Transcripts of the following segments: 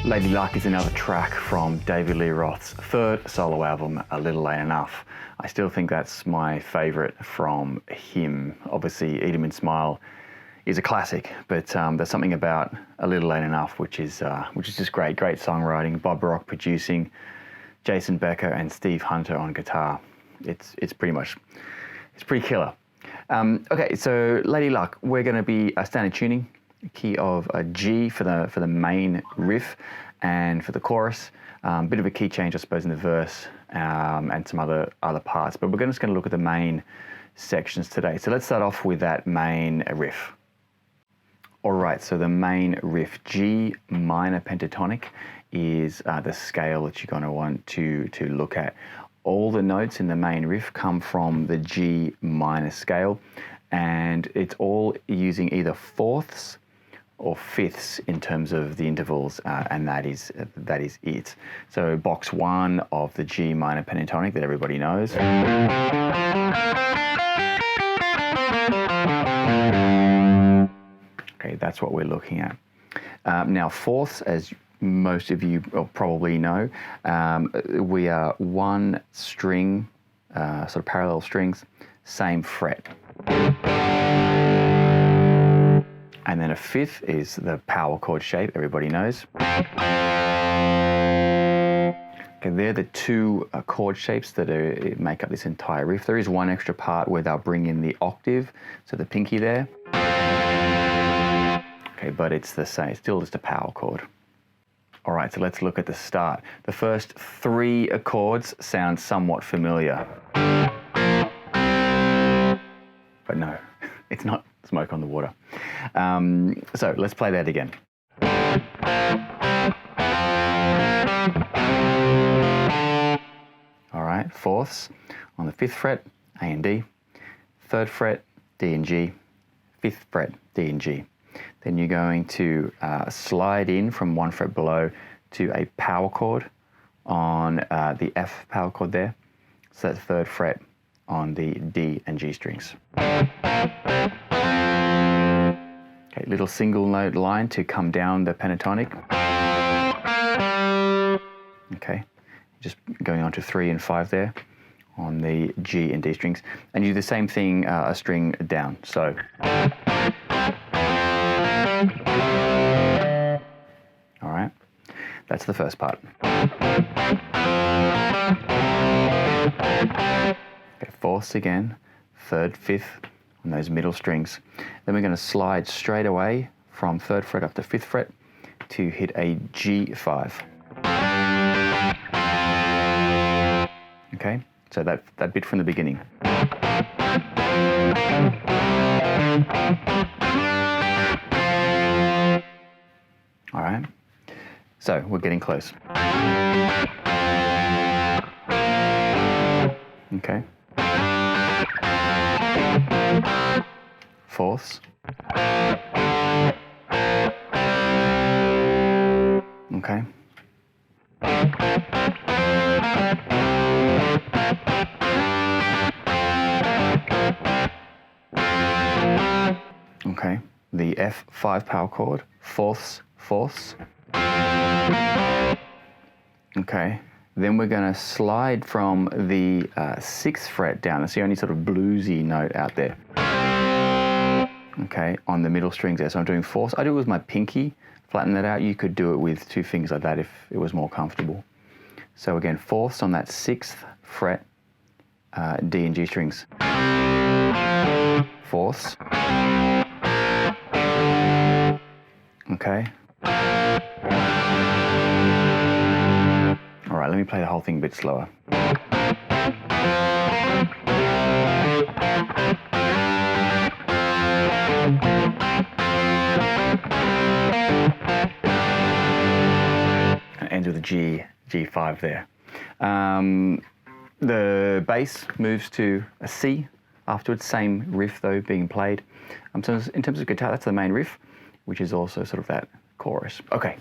Lady Luck is another track from David Lee Roth's third solo album, A Little Late Enough. I still think that's my favourite from him. Obviously, Eat 'Em and Smile is a classic, but there's something about A Little Late Enough which is just great songwriting. Bob Rock producing, Jason Becker and Steve Hunter on guitar. It's pretty killer. Okay, so Lady Luck, we're going to be standard tuning, key of a G for the main riff, and for the chorus, bit of a key change, I suppose, in the verse and some other parts. But we're just going to look at the main sections today. So let's start off with that main riff. All right, so the main riff, G minor pentatonic, is the scale that you're going to want to look at. All the notes in the main riff come from the G minor scale, and it's all using either fourths or fifths in terms of the intervals, and that is it. So box one of the G minor pentatonic that everybody knows. Okay, that's what we're looking at. Now fourths, as most of you probably know, we are one string, sort of parallel strings, same fret. And then a fifth is the power chord shape, everybody knows. Okay, they're the two chord shapes that make up this entire riff. There is one extra part where they'll bring in the octave, so the pinky there. Okay, but it's the same, it's still just a power chord. All right, so let's look at the start. The first three chords sound somewhat familiar. But no, it's not Smoke on the Water. So let's play that again. All right, fourths on the 5th fret, A and D, 3rd fret, D and G, 5th fret, D and G. Then you're going to slide in from 1 fret below to a power chord on the F power chord there. So that's 3rd fret on the D and G strings. Okay, little single note line to come down the pentatonic. Okay, just going on to 3 and 5 there on the G and D strings. And you do the same thing a string down. So. All right, that's the first part. Okay, fourths again, 3rd, 5th on those middle strings. Then we're going to slide straight away from 3rd fret up to 5th fret to hit a G5. Okay, so that bit from the beginning. All right, so we're getting close. Okay. Fourths. Okay. Okay, the F5 power chord, fourths, fourths. Okay, then we're going to slide from the 6th fret down. That's the only sort of bluesy note out there. okay, on the middle strings there. So I'm doing fourths. I do it with my pinky, flatten that out. You could do it with two fingers like that if it was more comfortable. So again, fourths on that 6th fret, D and G strings. Fourths. Okay. All right, let me play the whole thing a bit slower. It ends with a G, G5 there. The bass moves to a C afterwards, same riff though being played. So in terms of guitar, that's the main riff, which is also sort of that chorus. Okay,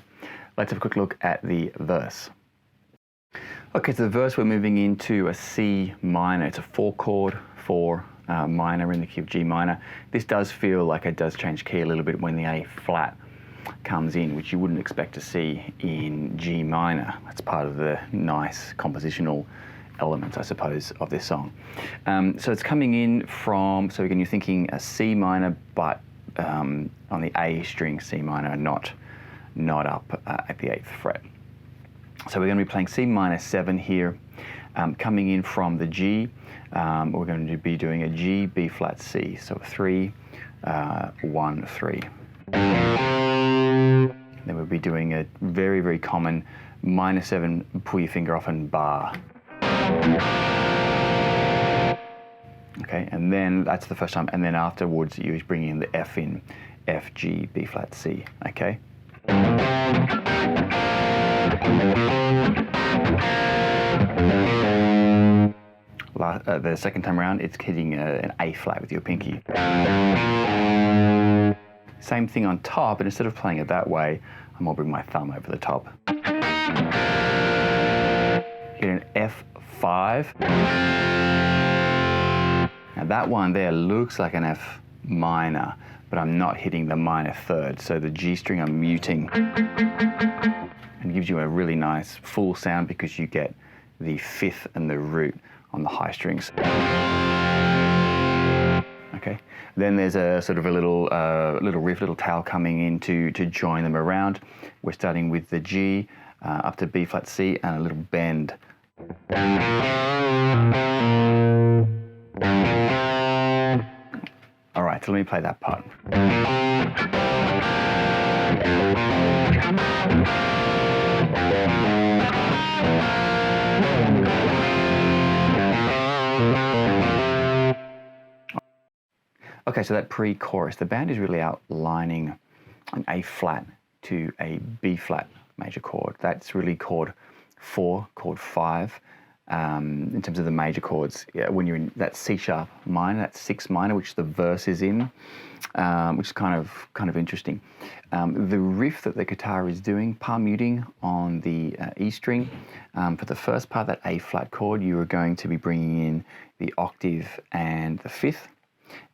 let's have a quick look at the verse. Okay, so the verse we're moving into a C minor. It's a 4-chord, 4 minor in the key of G minor. This does feel like it does change key a little bit when the A flat comes in, which you wouldn't expect to see in G minor. That's part of the nice compositional elements, I suppose, of this song. So it's coming in from, so again, you're thinking a C minor, but on the A string, C minor, not up at the 8th fret. So we're going to be playing C minor 7 here. Coming in from the G, we're going to be doing a G, B flat, C. So 3, 1, 3. Then we'll be doing a very, very common minor 7, pull your finger off and bar. Okay, and then that's the first time, and then afterwards you bring in the F in, F, G, B flat, C, okay? The second time around, it's hitting an A flat with your pinky. Same thing on top, but instead of playing it that way, I'm going to bring my thumb over the top. Hit an F5. Now that one there looks like an F minor, but I'm not hitting the minor third, so the G string I'm muting. And gives you a really nice full sound because you get the 5th and the root on the high strings. Okay. Then there's a sort of a little riff, little tail coming in to join them around. We're starting with the G up to B flat C and a little bend. All right, so let me play that part. Okay, so that pre-chorus, the band is really outlining an A flat to a B flat major chord. That's really chord 4, chord 5. In terms of the major chords, when you're in that C sharp minor, that 6 minor, which the verse is in, which is kind of interesting. The riff that the guitar is doing, palm muting on the E string, for the first part, that A flat chord, you are going to be bringing in the octave and the 5th.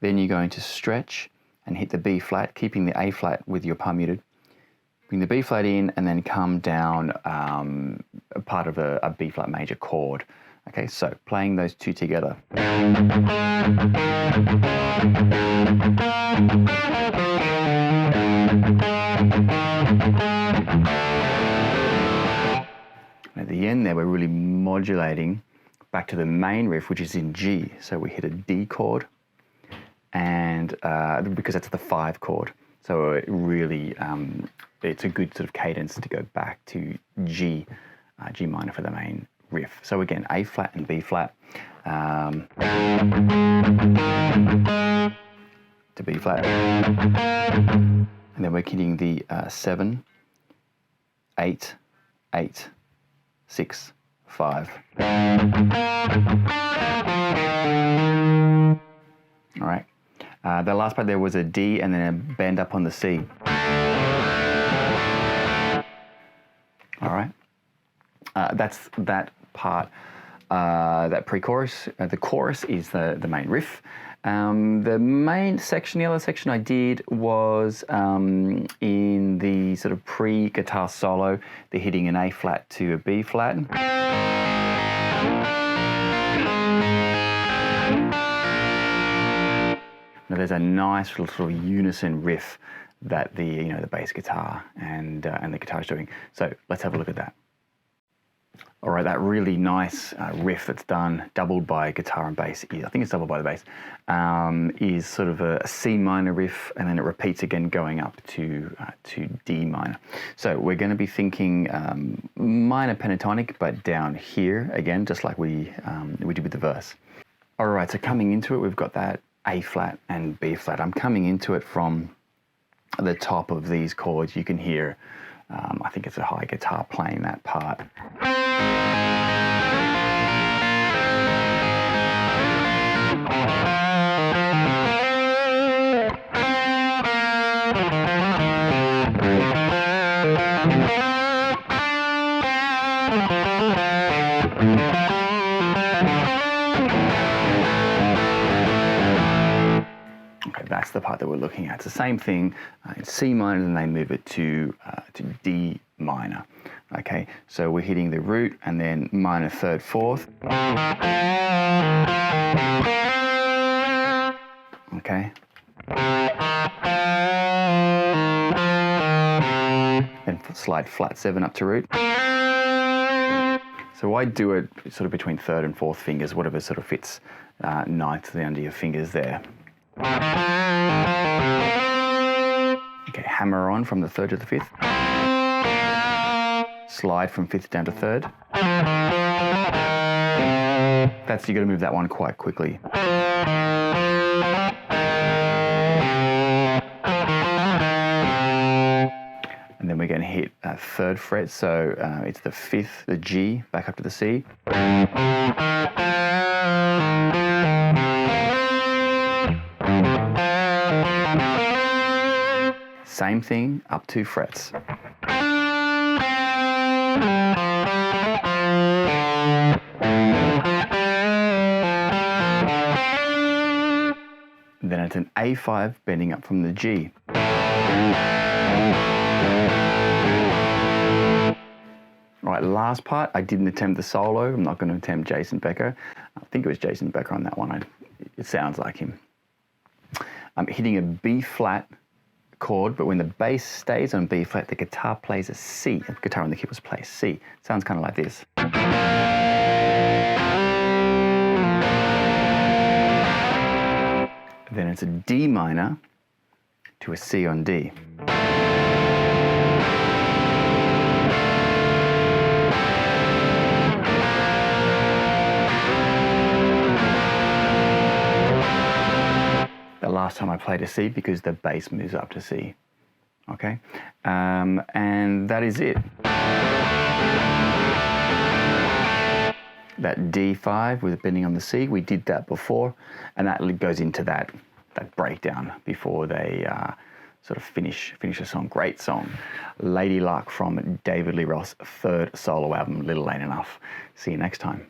Then you're going to stretch and hit the B flat, keeping the A flat with your palm muted. Bring the B flat in and then come down a part of a B flat major chord. Okay, so playing those two together. At the end there, we're really modulating back to the main riff, which is in G. So we hit a D chord, and because that's the 5 chord. So it really, it's a good sort of cadence to go back to G, G minor for the main riff. So again, A flat and B flat to B flat, and then we're hitting the 7, 8, 8, 6, 5. All right. The last part there was a D and then a bend up on the C. All right. That's that part, that pre-chorus. The chorus is the main riff. The main section, the other section I did was in the sort of pre-guitar solo, they're hitting an A flat to a B flat. Now there's a nice little sort of unison riff that the bass guitar and the guitar is doing. So let's have a look at that. All right, that really nice riff that's done, doubled by guitar and bass, I think it's doubled by the bass, is sort of a C minor riff, and then it repeats again going up to D minor. So we're going to be thinking minor pentatonic, but down here again, just like we did with the verse. All right, so coming into it, we've got that A flat and B flat. I'm coming into it from the top of these chords. You can hear, I think it's a high guitar playing that part. Okay, that's the part that we're looking at. It's the same thing in C minor, and they move it to D minor. Okay, so we're hitting the root and then minor third fourth. Okay. Then slide flat 7 up to root. So I do it sort of between third and fourth fingers, whatever sort of fits nicely under your fingers there. Okay, hammer on from the third to the fifth. Slide from fifth down to third. That's, you got to move that one quite quickly. And then we're going to hit third fret, so it's the fifth, the G, back up to the C. Same thing, up 2 frets. Then it's an A5 bending up from the G. Right, last part, I didn't attempt the solo. I'm not going to attempt Jason Becker. I think it was Jason Becker on that one. It sounds like him. I'm hitting a B flat chord, but when the bass stays on B flat, the guitar plays a C. The guitar on the keyboards plays C. Sounds kind of like this. Then it's a D minor to a C on D. The last time I played a C because the bass moves up to C. Okay, and that is it. That D5 with bending on the C, we did that before, and that goes into that breakdown before they sort of finish the song. Great song. Lady Luck from David Lee Roth's third solo album, Little Ain't Enough. See you next time.